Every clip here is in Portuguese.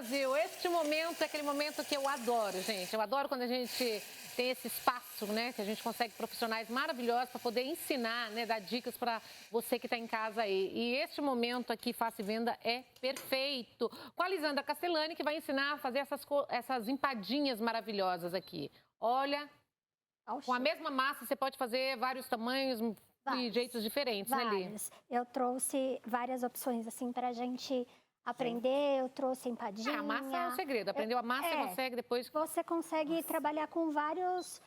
Brasil. Este momento é aquele momento que eu adoro, gente. Eu adoro quando a gente tem esse espaço, né? Que a gente consegue profissionais maravilhosos para poder ensinar, né? Dar dicas para você que está em casa aí. E este momento aqui, Faça e Venda, é perfeito. Com a Lisandra Castellani, que vai ensinar a fazer essas empadinhas maravilhosas aqui. Olha, com a mesma massa você pode fazer vários tamanhos e jeitos diferentes, né, Li? Eu trouxe várias opções, assim, pra gente aprender. Eu trouxe empadinha. A massa é o segredo. Aprendeu a massa, você consegue depois... Você consegue trabalhar com vários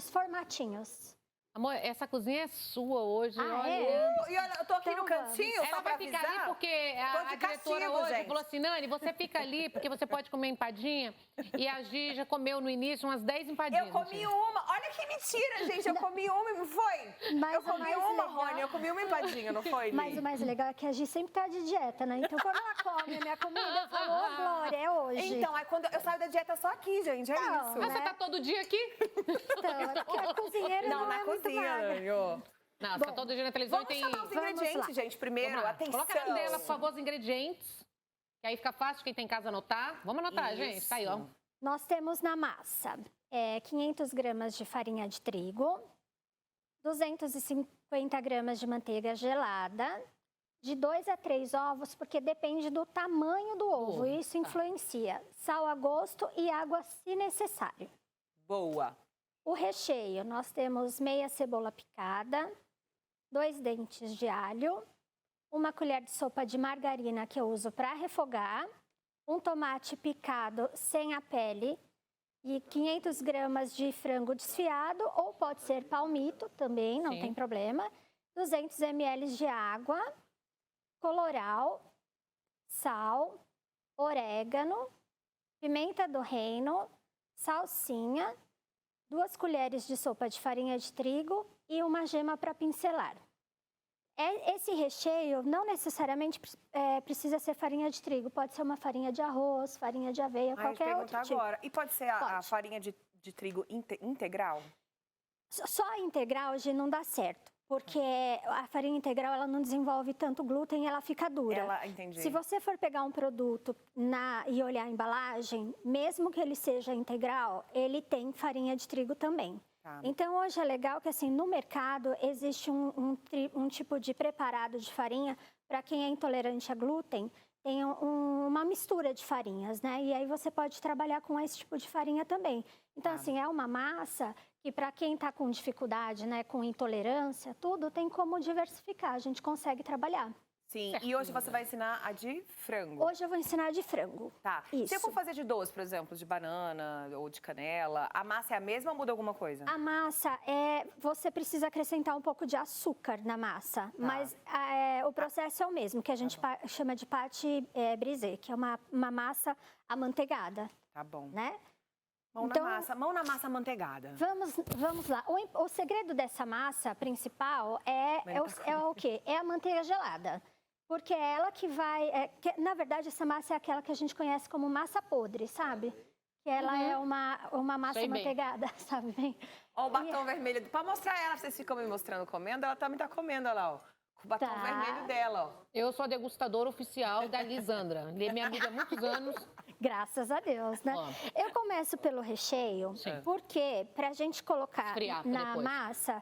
formatinhos. Amor, essa cozinha é sua hoje, olha. E olha, eu tô aqui no cantinho, ela só pra vai ficar avisar. ali porque a diretora hoje gente. falou assim, Nani, você fica ali porque você pode comer empadinha. E a Gi já comeu no início umas 10 empadinhas. Eu comi uma. Olha que mentira, gente. Eu comi uma, não foi? Eu comi uma, Rony. Eu comi uma empadinha, não foi, Li? Mas o mais legal é que a Gi sempre tá de dieta, né? Então, quando ela come a minha comida, eu falo, ô, Glória, é hoje. Então, aí quando eu saio da dieta só aqui, gente, é isso. Mas você tá todo dia aqui? Então, é porque a cozinheira não é muito magra. Não, você tá todo dia na televisão Vamos e tem... chamar os ingredientes, gente, primeiro. Atenção. Coloca na tela, por favor, os ingredientes. Que aí fica fácil quem tem em casa anotar. Vamos anotar, gente. Tá aí, ó. Nós temos na massa 500 gramas de farinha de trigo, 250 gramas de manteiga gelada, de 2 a 3 ovos, porque depende do tamanho do ovo, isso influencia. Sal a gosto e água se necessário. Boa. O recheio, nós temos meia cebola picada, 2 dentes de alho, 1 colher de sopa de margarina que eu uso para refogar, um tomate picado sem a pele e 500 gramas de frango desfiado, ou pode ser palmito também, não tem problema, 200 ml de água, colorau, sal, orégano, pimenta do reino, salsinha, 2 colheres de sopa de farinha de trigo e uma gema para pincelar. Esse recheio não necessariamente precisa ser farinha de trigo, pode ser uma farinha de arroz, farinha de aveia, qualquer outro tipo. Agora. E pode ser a farinha de trigo integral? Só a integral, Gi, não dá certo, porque a farinha integral ela não desenvolve tanto glúten e ela fica dura. Entendi. Se você for pegar um produto e olhar a embalagem, mesmo que ele seja integral, ele tem farinha de trigo também. Então, hoje é legal que, assim, no mercado existe um tipo de preparado de farinha para quem é intolerante a glúten, tem uma mistura de farinhas, né? E aí você pode trabalhar com esse tipo de farinha também. Então, assim, é uma massa que para quem está com dificuldade, né, com intolerância, tudo tem como diversificar, a gente consegue trabalhar. Sim, e hoje você vai ensinar a de frango. Hoje eu vou ensinar a de frango. Tá. Isso. Se eu for fazer de doce, por exemplo, de banana ou de canela, a massa é a mesma ou muda alguma coisa? A massa, você precisa acrescentar um pouco de açúcar na massa, mas o processo é o mesmo, que a gente chama de pâte brisée, que é uma massa amanteigada. Tá bom. Né? Mão na massa amanteigada. Vamos lá. O segredo dessa massa principal é o quê? É a manteiga gelada. Porque é ela que vai... na verdade, essa massa é aquela que a gente conhece como massa podre, sabe? Que ela é uma massa amanteigada, sabe bem? Ó, o batom vermelho. Pra mostrar ela, vocês ficam me mostrando comendo, ela também tá comendo, olha lá, ó. O batom vermelho dela, ó. Eu sou a degustadora oficial da Lisandra. Ele é minha amiga há muitos anos. Graças a Deus, né? Eu começo pelo recheio, porque pra gente colocar na massa,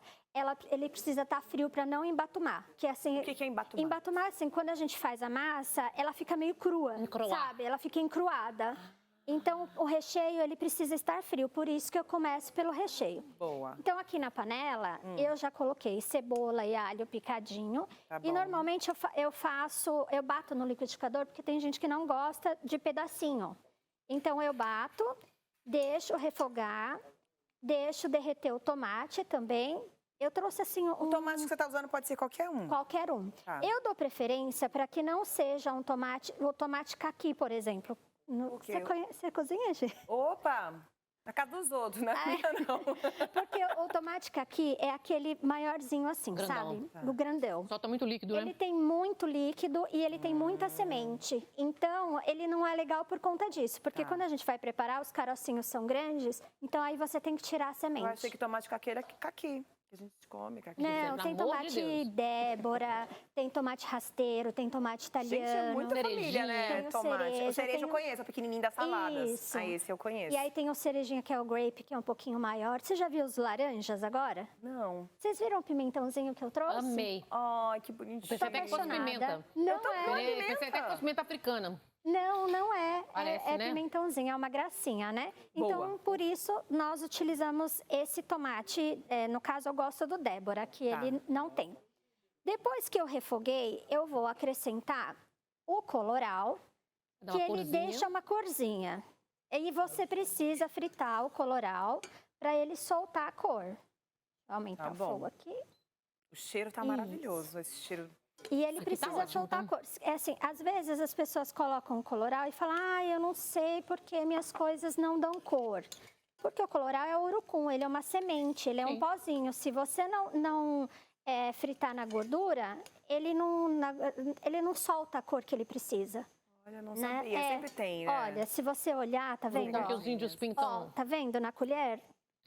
ele precisa estar frio para não embatumar. Que, assim, o que é embatumar? Embatumar, assim, quando a gente faz a massa, ela fica meio crua, sabe? Ela fica encruada. Então, o recheio, ele precisa estar frio, por isso que eu começo pelo recheio. Boa. Então, aqui na panela, eu já coloquei cebola e alho picadinho. E normalmente eu bato no liquidificador, porque tem gente que não gosta de pedacinho. Então, eu bato, deixo refogar, deixo derreter o tomate também. Eu trouxe assim O tomate que você está usando pode ser qualquer um? Qualquer um. Eu dou preferência para que não seja o tomate caqui, por exemplo. Você cozinha, gente? Opa! Na casa dos outros, na minha não. Porque o tomate caqui é aquele maiorzinho assim, sabe? O grandão. Solta muito líquido, né? Ele tem muito líquido e ele tem muita semente. Então, ele não é legal por conta disso. Porque quando a gente vai preparar, os carocinhos são grandes, então aí você tem que tirar a semente. Eu achei que tomate caqui era caqui. que a gente come, cara. Não, pelo tem amor de tomate Deus. Débora, tem tomate rasteiro, tem tomate Gente, é italiano. muita família, né? Tem o Tomate. cereja, O cereja tem eu o- conheço, o pequenininho das saladas. Isso. Ah, esse eu conheço. E aí tem o cerejinha, que é o grape, que é um pouquinho maior. Você já viu os laranjas agora? Não. Vocês viram o pimentãozinho que eu trouxe? Amei. Ai, que bonitinho. Pensei até que fosse pimenta. Não é. Pensei até que fosse pimenta africana. Não é. Parece, é né? pimentãozinho, é uma gracinha, né? Boa. Então, por isso, nós utilizamos esse tomate. No caso, eu gosto do Débora, que Tá. ele não tem. Depois que eu refoguei, eu vou acrescentar o coloral, Dá que uma ele corzinha. deixa uma corzinha. E você precisa fritar o coloral para ele soltar a cor. Vou aumentar Tá o bom. fogo aqui. O cheiro tá Isso. maravilhoso, esse cheiro. E ele Aqui tá precisa ótimo, soltar tá? a cor. É assim, às vezes as pessoas colocam o coloral e falam, eu não sei porque minhas coisas não dão cor. Porque o coloral é o urucum, ele é uma semente, ele é um Sim. pozinho. Se você não fritar na gordura, ele não solta a cor que ele precisa. Olha, não Né? sabia. Sempre tem, né? Olha, se você olhar, tá vendo? Porque ó? os índios Ó, pintam tá vendo na colher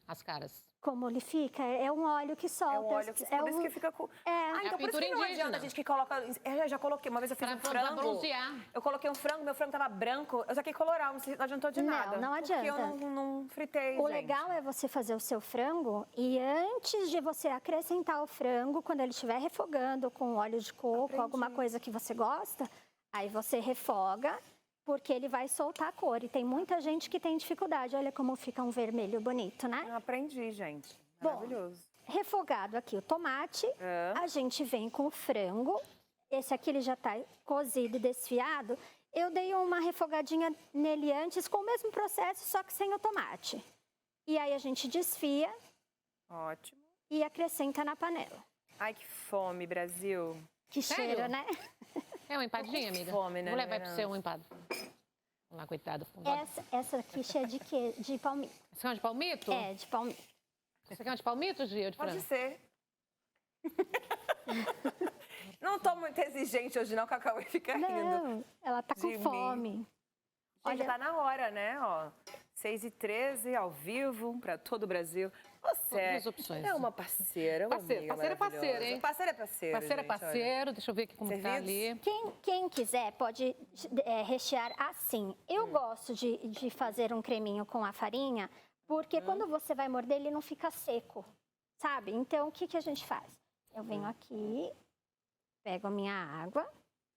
as caras. como ele fica? É um óleo que solta. É um óleo que... Por isso que fica com... Ah, então a por isso pintura que não indígena. adianta a gente que coloca... Eu já coloquei, uma vez eu fiz Pra, um pra frango. bronzear. Eu coloquei um frango, meu frango tava branco. Eu saquei coloral, não adiantou de Não, nada. não Porque eu adianta. não fritei, O gente. legal é você fazer o seu frango e antes de você acrescentar o frango, quando ele estiver refogando com óleo de coco, Aprendi. alguma coisa que você gosta, aí você refoga, porque ele vai soltar a cor. E tem muita gente que tem dificuldade. Olha como fica um vermelho bonito, né? Eu aprendi, gente. Bom, Maravilhoso. Refogado aqui o tomate, a gente vem com o frango. Esse aqui ele já está cozido e desfiado. Eu dei uma refogadinha nele antes com o mesmo processo, só que sem o tomate. E aí a gente desfia Ótimo. e acrescenta na panela. Ai, que fome, Brasil. Que Sério? cheiro, né? É uma empadinha, amiga? fome, né, Vou levar pra menina? você um empado. Vamos lá, coitado. Essa aqui cheia de quê? De palmito. Você quer um de palmito? É, de palmito. Você quer um de palmito, Gia, ou de Pode frango? ser. Não tô muito exigente hoje, não, Cacau. Fica rindo. Não, ela tá com de mim. fome. Gente, Olha- tá na hora, né? Ó, 6h13, ao vivo, pra todo o Brasil. Você Duas opções. é uma parceira, uma Parceiro, amiga parceiro é parceiro, maravilhosa. hein? Parceiro é parceiro, Parceiro é gente, olha. parceiro. Deixa eu ver aqui como tá Servidos? ali. Quem quiser pode rechear assim. Eu gosto de fazer um creminho com a farinha, porque quando você vai morder, ele não fica seco, sabe? Então, o que a gente faz? Eu venho aqui, pego a minha água.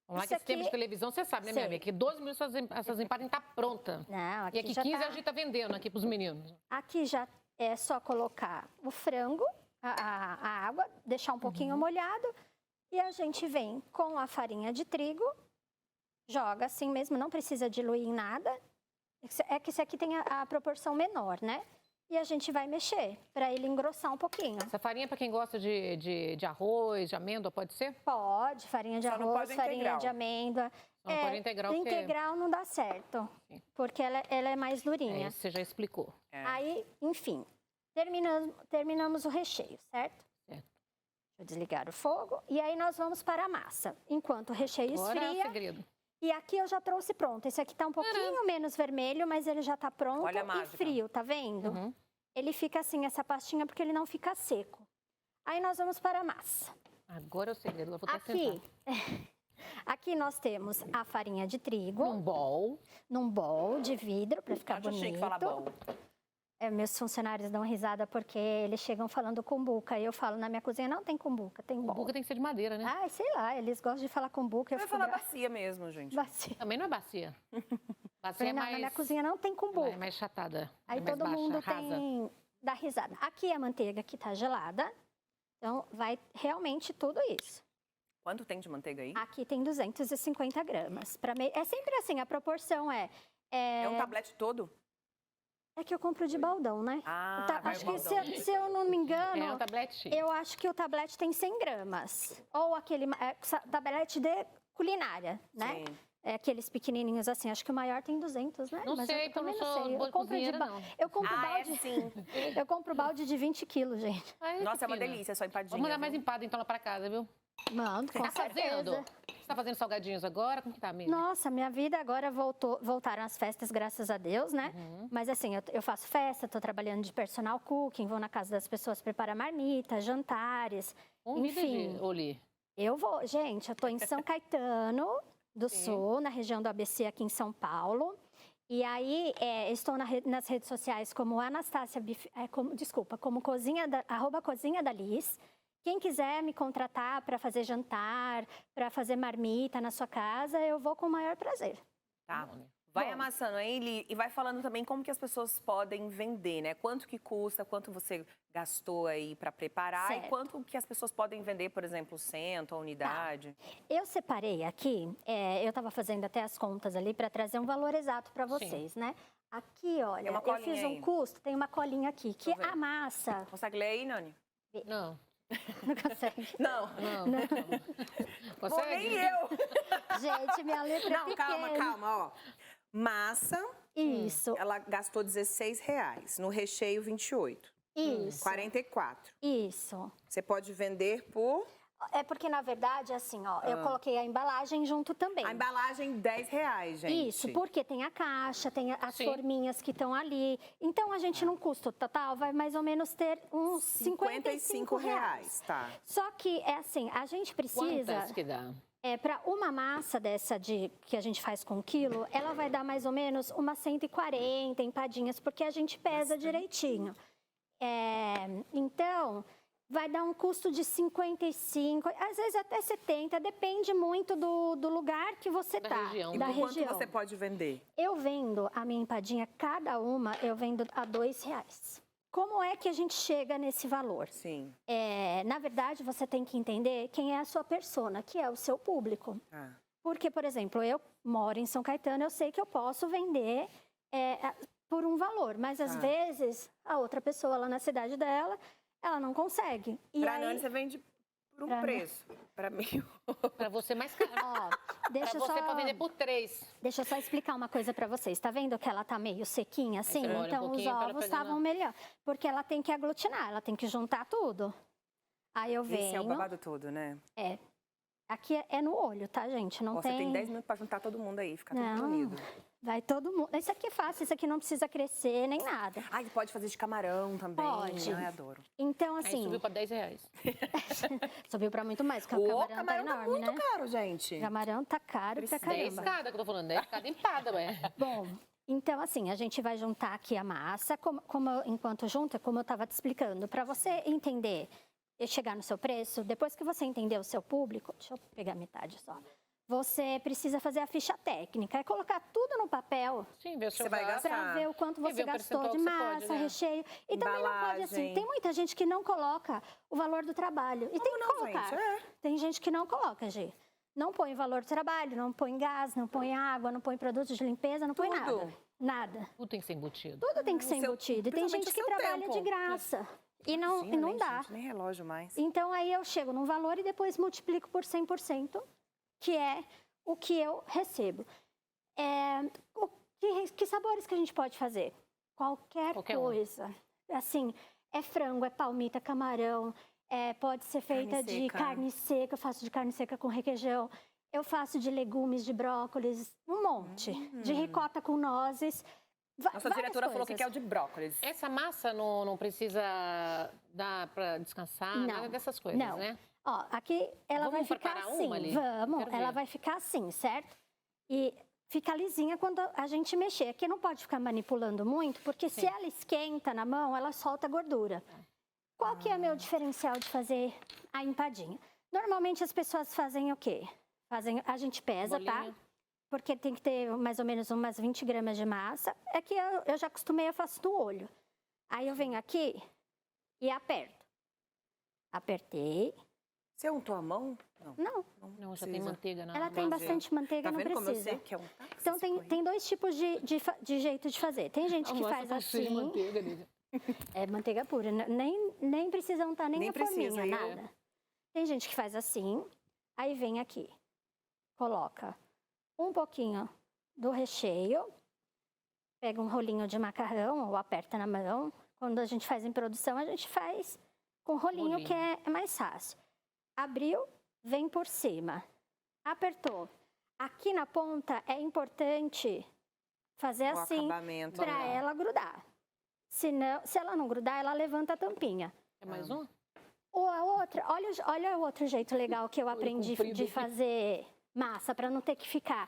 Vamos lá, Isso que esse tempo aqui- de televisão, você sabe, né, Sei. minha amiga? Que 12 minutos essas empadas tá pronta. Não, E aqui já 15 tá- a gente tá vendendo aqui pros meninos. Aqui já é só colocar o frango, a água, deixar um pouquinho molhado e a gente vem com a farinha de trigo, joga assim mesmo, não precisa diluir em nada. É que esse aqui tem a proporção menor, né? E a gente vai mexer para ele engrossar um pouquinho. Essa farinha, pra quem gosta de arroz, de amêndoa, pode ser? Pode, farinha de Só não arroz, pode farinha integral. de amêndoa. Só não pode integral, porque- Integral não dá certo, Sim. porque ela é mais durinha. Você já explicou. É. Aí, enfim, terminamos o recheio, certo? Certo. Deixa eu desligar o fogo. E aí nós vamos para a massa. Enquanto o recheio Agora é o esfria. segredo. E aqui eu já trouxe pronto. Esse aqui tá um pouquinho menos vermelho, mas ele já tá pronto Olha a e mágica. frio, tá vendo? Uhum. Ele fica assim, essa pastinha, porque ele não fica seco. Aí nós vamos para a massa. Agora é o segredo. Eu vou até Aqui, sentar. aqui nós temos a farinha de trigo Um bowl. num bowl de vidro para ficar Acho chique bonito. falar bom. Meus funcionários dão risada porque eles chegam falando cumbuca. E eu falo, na minha cozinha não tem cumbuca, tem O bowl. buga tem que ser de madeira, né? Ai, sei lá, eles gostam de falar cumbuca. Eu Eu ia fico falar brava. bacia mesmo, gente. Bacia. Também não é bacia. Bacia Falei, é não, mais... na minha cozinha não tem ela cumbuca. é mais chatada. Aí é mais todo baixa, mundo rasa. dá risada. Aqui a manteiga que tá gelada. Então, vai realmente tudo isso. Quanto tem de manteiga aí? Aqui tem 250 gramas. É sempre assim, a proporção é... É um tablete todo? É que eu compro de baldão, né? Ah, vai Acho o que baldão. se eu não me engano... É um tablete. Eu acho que o tablete tem 100 gramas. Ou aquele tablete de culinária, né? Sim. É aqueles pequenininhos assim. Acho que o maior tem 200, né? Não Mas sei, eu porque eu não também sou sei. boa cozinheira, não. Eu compro Ah, balde. é sim. Eu compro balde de 20 quilos, gente. Ai, Nossa, que é uma fina. delícia, só empadinha. Vamos mandar mais viu? empada então lá pra casa, viu? Mano, com Tá fazendo? certeza. Você tá fazendo salgadinhos agora? Como que tá, amiga? Nossa, minha vida agora voltaram as festas, graças a Deus, né? Mas assim, eu faço festa, tô trabalhando de personal cooking, vou na casa das pessoas preparar marmita, jantares, Convida enfim. de Oli. Eu vou, gente, eu tô em São Caetano do Sul, na região do ABC aqui em São Paulo. E aí, estou nas redes sociais como Anastácia, como @cozinha da Liz. Quem quiser me contratar para fazer jantar, para fazer marmita na sua casa, eu vou com o maior prazer. Tá. Vai Bom. amassando aí, Li, e vai falando também como que as pessoas podem vender, né? Quanto que custa, quanto você gastou aí para preparar Certo. e quanto que as pessoas podem vender, por exemplo, cento, a unidade. Eu separei aqui, eu estava fazendo até as contas ali para trazer um valor exato para vocês, né? Aqui, olha, Tem uma eu colinha fiz um aí. custo, tem uma colinha aqui, que Deixa eu ver. a massa... Consegue ler aí, Nani? Não. Não consegue? Não. Não. Bom, Consegue? nem eu. Gente, minha letra é Não, pequena. calma, ó. Massa, Isso, ela gastou R$16. No recheio, 28. isso, 44. isso. Você pode vender por... É porque, na verdade, assim, ó, eu coloquei a embalagem junto também. A embalagem, R$10, gente. Isso, porque tem a caixa, tem as Sim. forminhas que estão ali. Então, a gente, num custo total, vai mais ou menos ter uns R$55. Tá. Só que, é assim, a gente precisa... Quantas que dá? Para uma massa dessa que a gente faz com 1 quilo, ela vai dar mais ou menos umas 140 empadinhas, porque a gente pesa direitinho. Então, vai dar um custo de 55, às vezes até 70, depende muito do lugar que você Da tá. região. E Da por quanto região. você pode vender? Eu vendo a minha empadinha, cada uma, eu vendo a R$2. Como é que a gente chega nesse valor? Sim. Na verdade, você tem que entender quem é a sua persona, que é o seu público. Ah. Porque, por exemplo, eu moro em São Caetano, eu sei que eu posso vender por um valor, mas às vezes a outra pessoa lá na cidade dela, ela não consegue. E Pra aí, Nani, você vende por um Pra preço. Pra mim... Pra você mais caro. ó, Pra deixa você só, pode vender por 3. deixa eu só explicar uma coisa pra vocês. Tá vendo que ela tá meio sequinha assim? você molha um Então os pouquinho pra ela ovos pegar estavam melhor, porque ela tem que aglutinar, ela tem que juntar tudo. Aí eu venho. Esse é o babado todo, né? Aqui é no olho, tá, gente? Não Você tem. tem 10 minutos pra juntar todo mundo aí, ficar todo Não. unido. Vai todo mundo. Isso aqui é fácil, isso aqui não precisa crescer nem nada. Ah, e pode fazer de camarão também. Pode. Ai, adoro. Então, Aí assim, subiu pra R$10. subiu pra muito mais, porque O o camarão tá camarão tá enorme, muito né? caro, gente. O camarão tá caro pra 10 caramba. cada que eu tô falando, 10 cada empada, ué. Bom, então assim, a gente vai juntar aqui a massa, enquanto junta, como eu estava te explicando, para você entender e chegar no seu preço, depois que você entender o seu público, deixa eu pegar metade só, você precisa fazer a ficha técnica, é colocar tudo no papel Sim, ver o seu Você vai gasto. gastar. para ver o quanto E você ver o gastou percentual de que você massa, pode, né? recheio. E também não pode assim, Embalagem. tem muita gente que não coloca o valor do trabalho. E tem que não, colocar. gente? Tem gente que não coloca, Gi. Não põe o valor do trabalho, não põe gás, não põe água, não põe produtos de limpeza, não põe Tudo. nada. Nada. Tudo tem que ser embutido. Tudo tem que ser seu- embutido. E tem principalmente gente o que seu trabalha tempo. de graça. E não, Imagina, e não nem, dá. gente, nem relógio mais. Então, aí eu chego num valor e depois multiplico por 100%, que é o que eu recebo. Que sabores que a gente pode fazer? Qualquer um. coisa. Assim, é frango, é palmita, camarão, pode ser feita de seca. carne seca, eu faço de carne seca com requeijão, eu faço de legumes, de brócolis, um monte. De ricota com nozes. Nossa diretora falou que quer o de brócolis. Essa massa não precisa dar pra descansar, Não. nada dessas coisas, Não. né? Ó, aqui ela Vamos vai ficar preparar assim. uma ali? Vamos, Quero ela ver. vai ficar assim, certo? E fica lisinha quando a gente mexer. Aqui não pode ficar manipulando muito, porque se ela esquenta na mão, ela solta gordura. Qual que é o meu diferencial de fazer a empadinha? Normalmente as pessoas fazem o quê? A gente pesa, tá? Bolinha. Porque tem que ter mais ou menos umas 20 gramas de massa. É que eu já acostumei, eu faço no olho. Aí eu venho aqui e aperto. Apertei. Você untou a mão? Não. Não, já tem manteiga na Ela tem base. bastante manteiga, Tá não vendo como eu precisa. sei que é untar? Então tem dois tipos de jeito de fazer. Tem gente que faz assim, manteiga, Lívia. é manteiga pura, nem precisa untar nem Nem a precisa, forminha, é. nada. Tem gente que faz assim, aí vem aqui, coloca um pouquinho do recheio, pega um rolinho de macarrão ou aperta na mão. Quando a gente faz em produção, a gente faz com rolinho, que é mais fácil. Abriu, vem por cima. Apertou. Aqui na ponta é importante fazer O assim acabamento, para né? ela grudar. Se ela não grudar, ela levanta a tampinha. É mais um? Ou a outra, olha o outro jeito legal que eu aprendi comprido de aqui. fazer massa, para não ter que ficar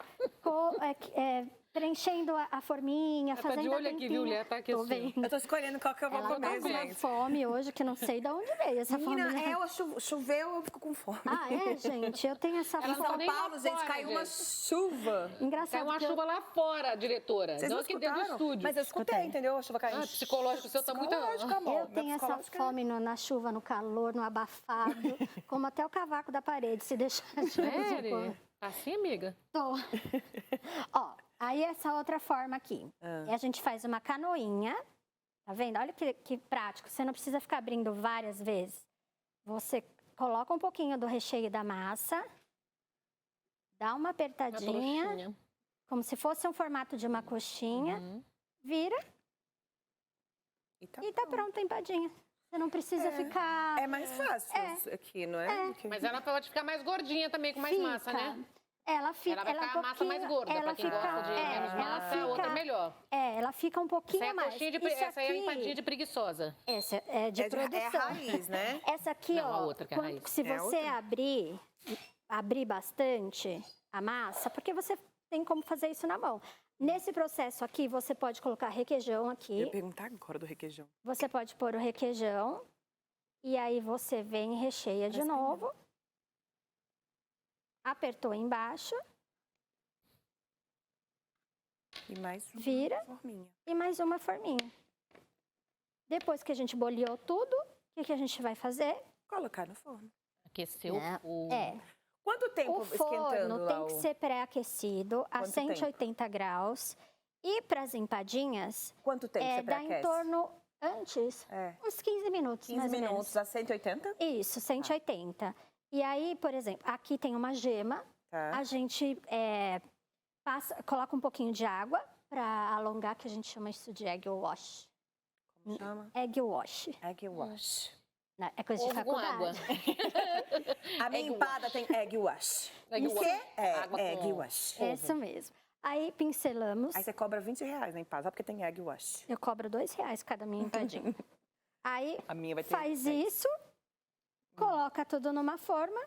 preenchendo a forminha, Ela tá fazendo de a olho aqui, tampinha. viu, Lê? Tá aqui Tô assim. vendo. Eu tô escolhendo qual que eu vou Ela comer, tá com uma gente. fome hoje que não sei de onde veio essa fome. Menina, choveu, eu fico com fome. Ah, é, gente? Eu tenho essa Ela Em não fome. tá São nem lá Paulo, gente, fora, caiu uma gente. chuva. Engraçado Caiu uma que eu- chuva lá fora, diretora. Vocês não não aqui dentro do escutaram? estúdio. Mas eu escutei, Escutei. entendeu? A chuva caindo. Ah, psicológico, o seu tá muito- Psicológico, amor. Eu Meu tenho essa psicológico é- fome na chuva, no calor, no abafado, como até o cavaco da parede, se deixar de vez em Sério? quando. Assim, amiga? Tô. Ó, aí essa outra forma aqui. Ah. E a gente faz uma canoinha, tá vendo? Olha que prático, você não precisa ficar abrindo várias vezes. Você coloca um pouquinho do recheio da massa, dá uma Na apertadinha, trouxinha. como se fosse um formato de uma coxinha, Uhum. vira E e tá pronta a empadinha. Você não precisa ficar... É mais fácil isso aqui, não é? Do que- Mas ela pode ficar mais gordinha também, com mais Fica. massa, né? Ela fica, Ela vai ficar é a massa mais pouquinho- gorda. ela Pra quem fica, gosta de menos ela massa, fica, a outra é melhor. ela fica um pouquinho Essa é a mais. coxinha de Isso essa aí é a aqui- empadinha de preguiçosa. Essa é de É produção. raiz, né? Essa aqui, Não, a ó, outra que é a raiz. se É a você outra? abrir bastante a massa, porque você tem como fazer isso na mão. Nesse processo aqui, você pode colocar requeijão Eu aqui, ia perguntar agora do requeijão. você pode pôr o requeijão, e aí você vem e recheia de Parece novo. Apertou embaixo E mais uma Vira. forminha. e mais uma forminha. Depois que a gente boleou tudo, o que a gente vai fazer? Colocar no forno. Aqueceu Não, o... Quanto tempo O esquentando forno lá tem que ser pré-aquecido a Quanto 180 graus. E para as empadinhas, Quanto tempo você dá em pré-aquece? torno, antes, É. uns 15 minutos, 15 mais ou minutos a 180? menos. Isso, 180. E aí, por exemplo, aqui tem uma gema, Tá. a gente coloca um pouquinho de água para alongar, que a gente chama isso de egg wash. Como chama? Egg wash. Egg wash. Né? É coisa de Ovo com faculdade. água. A minha Egg empada tem egg wash. Egg O wash. quê? É, Água egg com wash. É isso mesmo. Aí pincelamos. Aí você cobra R$20 na empada, só porque tem egg wash. Eu cobro R$2 cada minha empadinha. Aí A minha vai ter faz 10. isso, coloca tudo numa forma,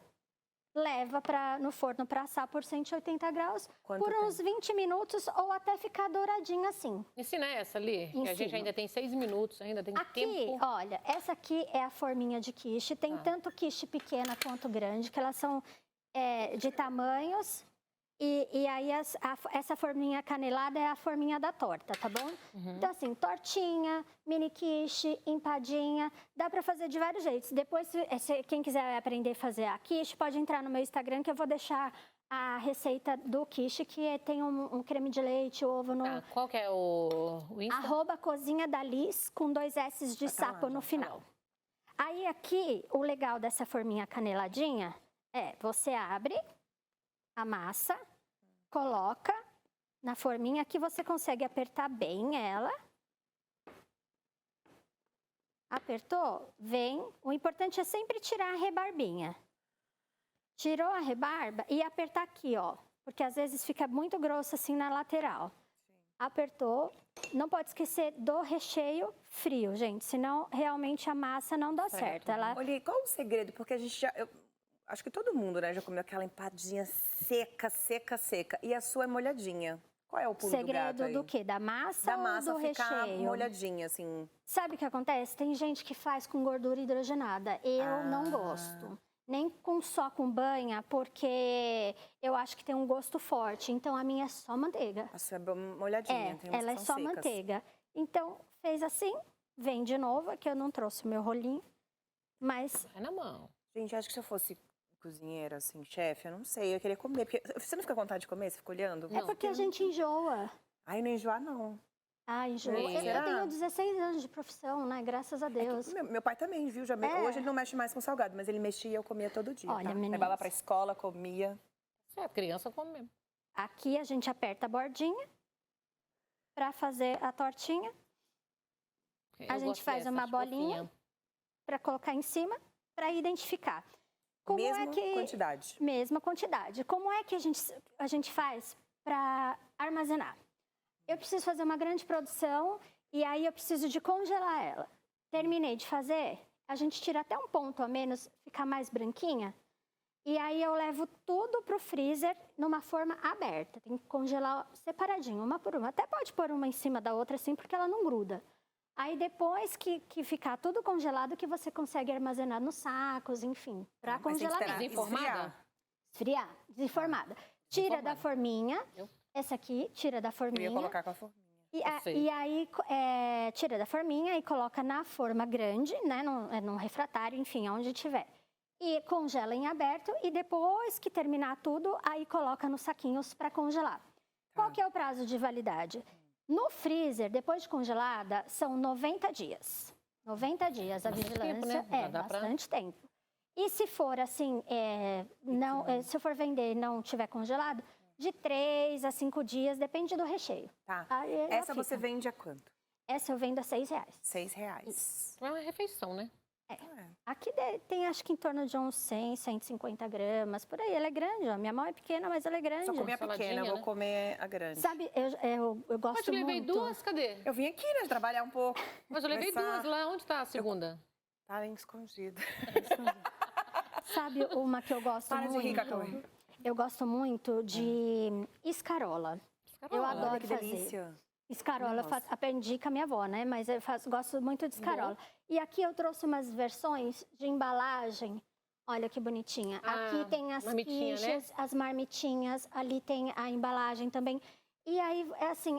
leva no forno para assar por 180 graus Quanto por uns tempo? 20 minutos ou até ficar douradinho assim. Ensina essa ali, que a gente Ensino. ainda tem 6 minutos, ainda tem Aqui, tempo. olha, essa aqui é a forminha de quiche. Tem Tá. tanto quiche pequena quanto grande, que elas são de tamanhos. E aí essa forminha canelada é a forminha da torta, tá bom? Uhum. Então assim, tortinha, mini quiche, empadinha, dá pra fazer de vários jeitos. Depois, quem quiser aprender a fazer a quiche, pode entrar no meu Instagram que eu vou deixar a receita do quiche, que tem um creme de leite, ovo no... Tá, qual que é o Insta? @cozinha da Liz, com 2 S de Ah, tá lá, sapo no já. final. Aí aqui, o legal dessa forminha caneladinha é, você abre a massa, coloca na forminha, que você consegue apertar bem ela. Apertou? Vem. O importante é sempre tirar a rebarbinha. Tirou a rebarba e apertar aqui, ó. Porque às vezes fica muito grosso assim na lateral. Apertou. Não pode esquecer do recheio frio, gente. Senão, realmente, a massa não dá certo. Ela... Olha, qual o segredo? Porque a gente já... acho que todo mundo, né, já comeu aquela empadinha seca, seca, seca. E a sua é molhadinha. Qual é o pulo do gato Segredo aí? do quê? Da massa, Da massa ou do ficar recheio? molhadinha, assim. Sabe o que acontece? Tem gente que faz com gordura hidrogenada. Eu não gosto. Nem só com banha, porque eu acho que tem um gosto forte. Então, a minha é só manteiga. A sua é molhadinha. tem umas Ela é que só são secas. manteiga. Então, fez assim, vem de novo, que eu não trouxe o meu rolinho. Mas Vai na mão. Gente, acho que se eu fosse cozinheira, assim, chefe, eu não sei, eu queria comer. Porque você não fica com vontade de comer? Você fica olhando? é porque a gente enjoa. Ai, não enjoar, não. Ah, enjoa. Eu Será? tenho 16 anos de profissão, né? Graças a Deus. Meu pai também, viu? Já Hoje ele não mexe mais com salgado, mas ele mexia e eu comia todo dia. Olha, tá? meninas. Levava pra escola, comia. É, criança come mesmo. Aqui a gente aperta a bordinha para fazer a tortinha, Eu A gente gosto faz dessa, uma acho bolinha. fofinha. para colocar em cima, para identificar. Quantidade. Mesma quantidade. Como é que a gente faz para armazenar? Eu preciso fazer uma grande produção e aí eu preciso de congelar ela. Terminei de fazer, a gente tira até um ponto a menos, ficar mais branquinha. E aí eu levo tudo pro freezer numa forma aberta. Tem que congelar separadinho, uma por uma. Até pode pôr uma em cima da outra assim, porque ela não gruda. Aí depois que ficar tudo congelado, que você consegue armazenar nos sacos, enfim, para congelamento. Desenformada? Esfriar, desenformada. Tira da forminha, essa aqui, tira da forminha. Eu ia colocar com a forminha. E aí, tira da forminha e coloca na forma grande, né, num refratário, enfim, onde tiver. E congela em aberto e depois que terminar tudo, aí coloca nos saquinhos para congelar. Qual que é o prazo de validade? No freezer, depois de congelada, são 90 dias. 90 dias a vigilância, tempo, né? Bastante tempo. E se for assim, se eu for vender e não tiver congelado, de 3 a 5 dias, depende do recheio. Tá. Aí Essa você vende a quanto? Essa eu vendo a R$6. R$6. Isso. É uma refeição, né? Aqui tem acho que em torno de uns 100, 150 gramas, por aí. Ela é grande, ó. Minha mão é pequena, mas ela é grande. Só comer a pequena, Saladinha, eu vou né? comer a grande. Sabe, eu gosto Mas eu levei muito. duas, cadê? Eu vim aqui, né, trabalhar um pouco. Mas eu levei Começar. duas lá. Onde tá a segunda? Tá bem escondida. Sabe uma que eu gosto Para de muito? rir, Cacau. Eu gosto muito de escarola. Eu Olha, adoro que fazer. delícia. Escarola, aprendi com a minha avó, né? Mas eu gosto muito de escarola. E aqui eu trouxe umas versões de embalagem. Olha que bonitinha. Aqui tem as marmitinha, quiches, as marmitinhas. Ali tem a embalagem também. E aí,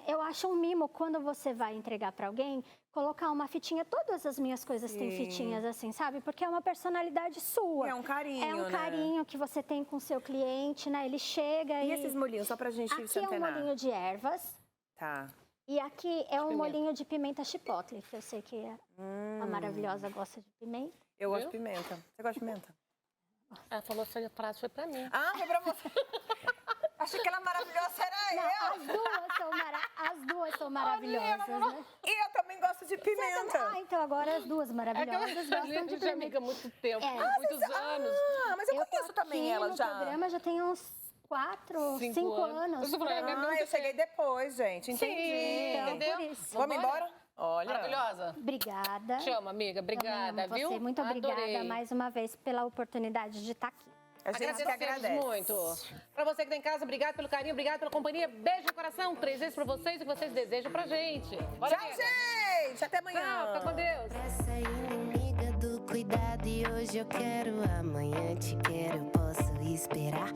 eu acho um mimo quando você vai entregar para alguém, colocar uma fitinha. Todas as minhas coisas têm fitinhas assim, sabe? Porque é uma personalidade sua. É um carinho, É um né? carinho que você tem com o seu cliente, né? Ele chega E esses molhinhos, só pra gente Aqui se é um antenar. molhinho de ervas. Tá. E aqui é um molhinho de pimenta chipotle, que eu sei que a maravilhosa gosta de pimenta. Eu gosto de pimenta. Você gosta de pimenta? Ela falou que essa frase foi pra mim. Ah, foi pra você. Achei que ela maravilhosa era eu. As duas são maravilhosas, né? E eu também gosto de pimenta. Então agora as duas maravilhosas gostam de A gente é pimenta. amiga há muito tempo, É. muitos anos. Ah, mas eu conheço também ela no já. programa já tem uns 4, 5 5 anos. Eu tô falando, Ah, eu cheguei depois, gente. Entendi. Sim, entendeu? por isso. Vamos embora? Olha. Maravilhosa. Obrigada. Te amo, amiga. Obrigada, Amo viu? você. Muito obrigada Adorei. mais uma vez pela oportunidade de estar aqui. A gente que Agradecemos agradece. muito. Pra você que tá em casa, obrigado pelo carinho, obrigado pela companhia. Beijo no coração, 3 vezes pra vocês e o que vocês desejam pra gente. Bora, Tchau, amiga. gente. Até amanhã. Tchau, fica com Deus. Essa inimiga do cuidado e hoje eu quero, amanhã te quero, eu posso esperar.